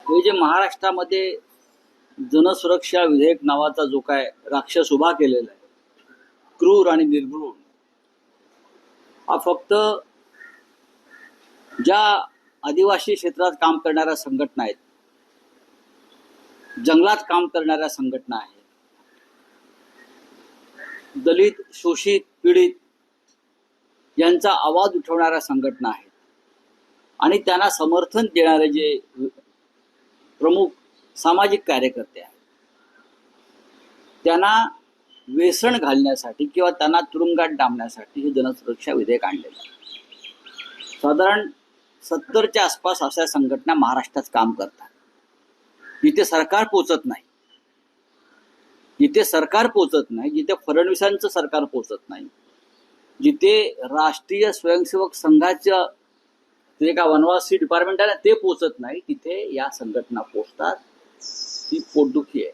हे जे महाराष्ट्रामध्ये जनसुरक्षा विधेयक नावाचा जो काय राक्षस उभा केलेला आहे, क्रूर आणि निर्घृण, हा फक्त ज्या आदिवासी क्षेत्रात काम करणाऱ्या संघटना आहेत, जंगलात काम करणाऱ्या संघटना आहेत, दलित, शोषित, पीडित यांचा आवाज उठवणाऱ्या संघटना आहेत आणि त्यांना समर्थन देणारे जे प्रमुख सामाजिक कार्यकर्ते आहेत, त्यांना वेसण घालण्यासाठी किंवा त्यांना तुरुंगात डांबण्यासाठी हे जनसुरक्षा विधेयक आणलेलं आहे. साधारण 70च्या आसपास अशा संघटना महाराष्ट्रात काम करतात. जिथे सरकार पोचत नाही, जिथे फडणवीसांचं सरकार पोचत नाही, जिथे राष्ट्रीय स्वयंसेवक संघाचं जे का वनवासी डिपार्टमेंट आहे ना ते पोचत नाही, तिथे या संघटना पोचतात. ही पोटदुखी आहे.